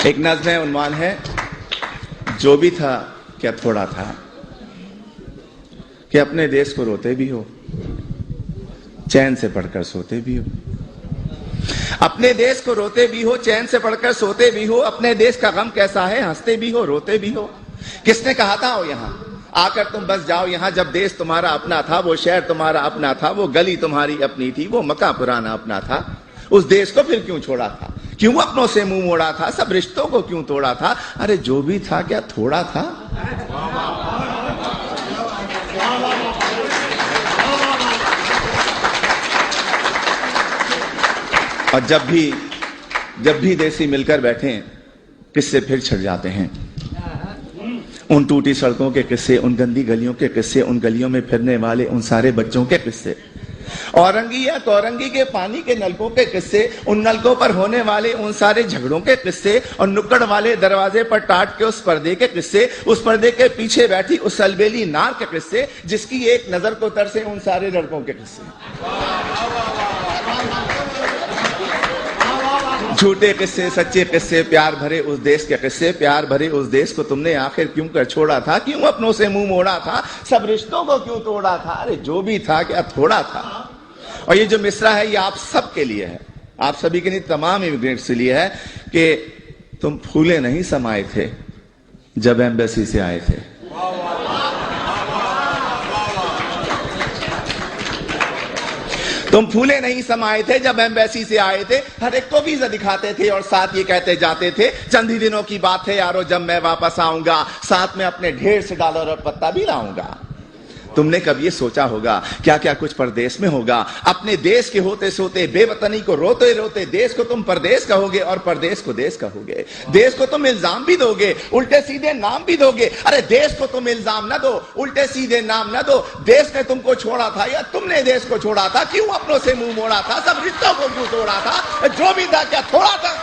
एक नज़्म है, उन्वान है जो भी था क्या थोड़ा था, कि अपने देश को रोते भी हो, चैन से पढ़कर सोते भी हो। अपने देश को रोते भी हो, चैन से पढ़कर सोते भी हो। अपने देश का गम कैसा है, हंसते भी हो, रोते भी हो। किसने कहा था आओ यहाँ आकर तुम बस जाओ यहाँ, जब देश तुम्हारा अपना था, वो शहर तुम्हारा अपना था, वो गली तुम्हारी अपनी थी, वो मका पुराना अपना था। उस देश को फिर क्यों छोड़ा था, क्यों अपनों से मुंह मोड़ा था, सब रिश्तों को क्यों तोड़ा था। अरे जो भी था क्या थोड़ा था। और जब भी देसी मिलकर बैठे किस्से फिर छिड़ जाते हैं। उन टूटी सड़कों के किस्से, उन गंदी गलियों के किस्से, उन गलियों में फिरने वाले उन सारे बच्चों के किस्से, औरंगी या तौरंगी के पानी के नलकों के किस्से, उन नलकों पर होने वाले उन सारे झगड़ों के किस्से, और नुक्कड़ वाले दरवाजे पर टाट के उस पर्दे के किस्से, उस पर्दे के पीछे बैठी उस अलबेली नार के किस्से, जिसकी एक नजर को तरसे उन सारे लड़कों के किस्से। झूठे किस्से, सच्चे किस्से, प्यार भरे उस देश के किस्से, प्यार भरे उस देश को तुमने आखिर क्यों कर छोड़ा था, क्यों अपनों से मुंह मोड़ा था, सब रिश्तों को क्यों तोड़ा था। अरे जो भी था क्या थोड़ा था। और ये जो मिसरा है ये आप सब के लिए है, आप सभी के लिए, तमाम इमिग्रेंट्स के लिए है कि तुम फूले नहीं समाये थे जब एम्बेसी से आए थे। तुम फूले नहीं समाये थे जब एम्बेसी से आए थे, हर एक को वीजा दिखाते थे और साथ ये कहते जाते थे चंद ही दिनों की बात है यारो, जब मैं वापस आऊंगा साथ में अपने ढेर से डॉलर और पत्ता भी लाऊंगा। तुमने कब ये सोचा होगा क्या क्या कुछ परदेश में होगा। अपने देश के होते सोते, बेवतनी को रोते रोते, देश को तुम परदेश कहोगे और परदेश को देश कहोगे। देश को तुम इल्जाम भी दोगे, उल्टे सीधे नाम भी दोगे। अरे देश को तुम इल्जाम न दो, उल्टे सीधे नाम न दो। देश ने तुमको छोड़ा था या तुमने देश को छोड़ा था, क्यों अपनों से मुंह मोड़ा था, सब रिश्तों को क्यों तोड़ा था। जो भी था क्या थोड़ा था।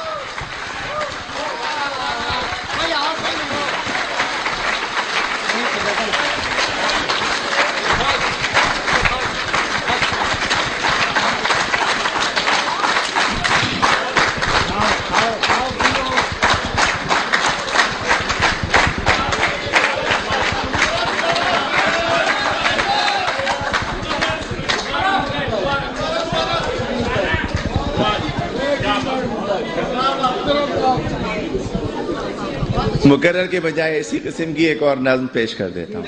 मुकर्रर के बजाय इसी किस्म की एक और नज़्म पेश कर देता हूं।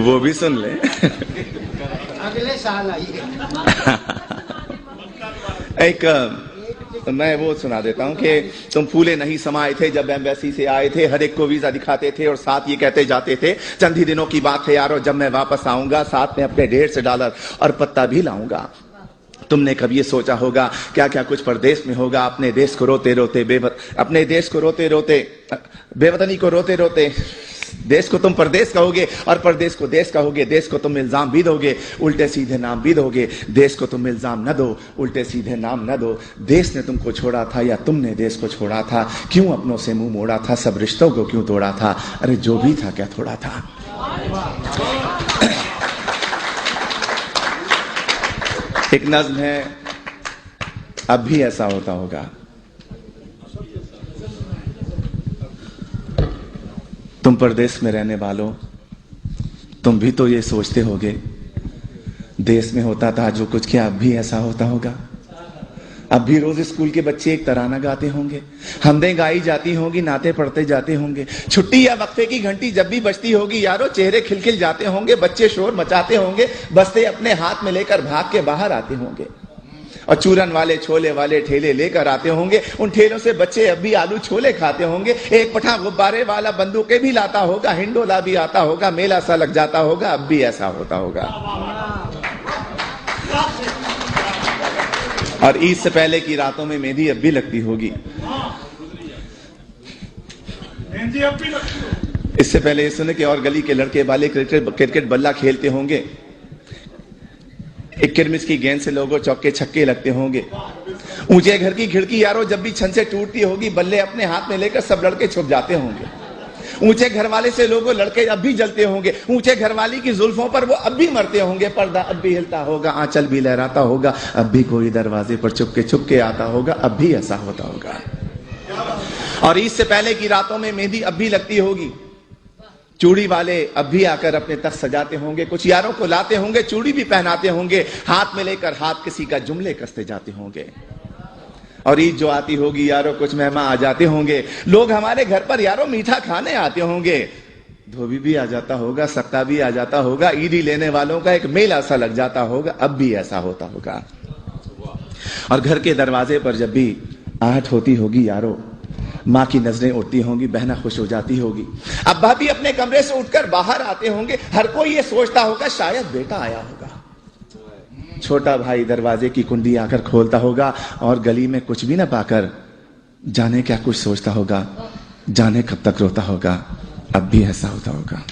वो भी सुन ले, अगले साल आइए। एक मैं वो सुना देता हूं कि तुम फूले नहीं समाये थे जब एम्बेसी से आए थे, हर एक को वीजा दिखाते थे और साथ ये कहते जाते थे चंद ही दिनों की बात है यारो, जब मैं वापस आऊंगा साथ में अपने ढेर से डॉलर और पत्ता भी लाऊंगा। तुमने कभी ये सोचा होगा क्या क्या कुछ परदेश में होगा। अपने देश को रोते रोते अपने देश को रोते रोते, बेवतनी को रोते रोते, देश को तुम परदेश कहोगे और परदेश को देश कहोगे। देश को तुम इल्जाम भी दोगे, उल्टे सीधे नाम भी दोगे। देश को तुम इल्जाम न दो, उल्टे सीधे नाम न दो। देश ने तुमको छोड़ा था या तुमने देश को छोड़ा था, क्यों अपनों से मुंह मोड़ा था, सब रिश्तों को क्यों तोड़ा था। अरे जो भी था क्या थोड़ा था। एक नज़्म है, अब भी ऐसा होता होगा। तुम परदेश में रहने वालों, तुम भी तो ये सोचते होगे देश में होता था जो कुछ, क्या अब भी ऐसा होता होगा। अब भी रोज स्कूल के बच्चे एक तराना गाते होंगे, हमदें गाई जाती होंगी, नाते पढ़ते जाते होंगे। छुट्टी या वक्फे की घंटी जब भी बजती होगी यारो, चेहरे खिलखिल जाते होंगे, बच्चे शोर मचाते होंगे, बस्ते अपने हाथ में लेकर भाग के बाहर आते होंगे और चूरन वाले छोले वाले ठेले लेकर आते होंगे। उन ठेलों से बच्चे अब भी आलू छोले खाते होंगे। एक पठा गुब्बारे वाला बंदूकें भी लाता होगा, हिंडोला भी आता होगा, मेला सा लग जाता होगा। अब भी ऐसा होता होगा। और ईद से पहले की रातों में मेहंदी अब भी लगती होगी। इससे पहले ये सुने कि और गली के लड़के वाले क्रिकेट बल्ला खेलते होंगे, एक किरमिस की गेंद से लोगों चौके छक्के लगते होंगे। ऊंचे घर की खिड़की यारो जब भी छन से टूटती होगी, बल्ले अपने हाथ में लेकर सब लड़के छुप जाते होंगे। ऊंचे घर वाले से लोगों लड़के अब भी जलते होंगे, ऊंचे घर वाली की जुल्फों पर वो अब भी मरते होंगे, पर्दा अब भी हिलता होगा, आंचल भी लहराता होगा, अब भी कोई दरवाजे पर चुपके आता होगा, अब भी ऐसा होता होगा। और ईद से पहले की रातों में मेहंदी अब भी लगती होगी, चूड़ी वाले अब भी आकर अपने तख्त सजाते होंगे, कुछ यारों को लाते होंगे, चूड़ी भी पहनाते होंगे, हाथ में लेकर हाथ किसी का जुमले कसते जाते होंगे। और ईद जो आती होगी यारों कुछ मेहमान आ जाते होंगे, लोग हमारे घर पर यारों मीठा खाने आते होंगे, धोबी भी आ जाता होगा, सक्का भी आ जाता होगा, ईदी लेने वालों का एक मेला सा लग जाता होगा, अब भी ऐसा होता होगा। और घर के दरवाजे पर जब भी आहट होती होगी यारों, माँ की नजरें उठती होंगी, बहना खुश हो जाती होगी, अब्बा भी अपने कमरे से उठकर बाहर आते होंगे, हर कोई ये सोचता होगा शायद बेटा आया होगा। छोटा भाई दरवाजे की कुंडी आकर खोलता होगा और गली में कुछ भी ना पाकर जाने क्या कुछ सोचता होगा, जाने कब तक रोता होगा, अब भी ऐसा होता होगा।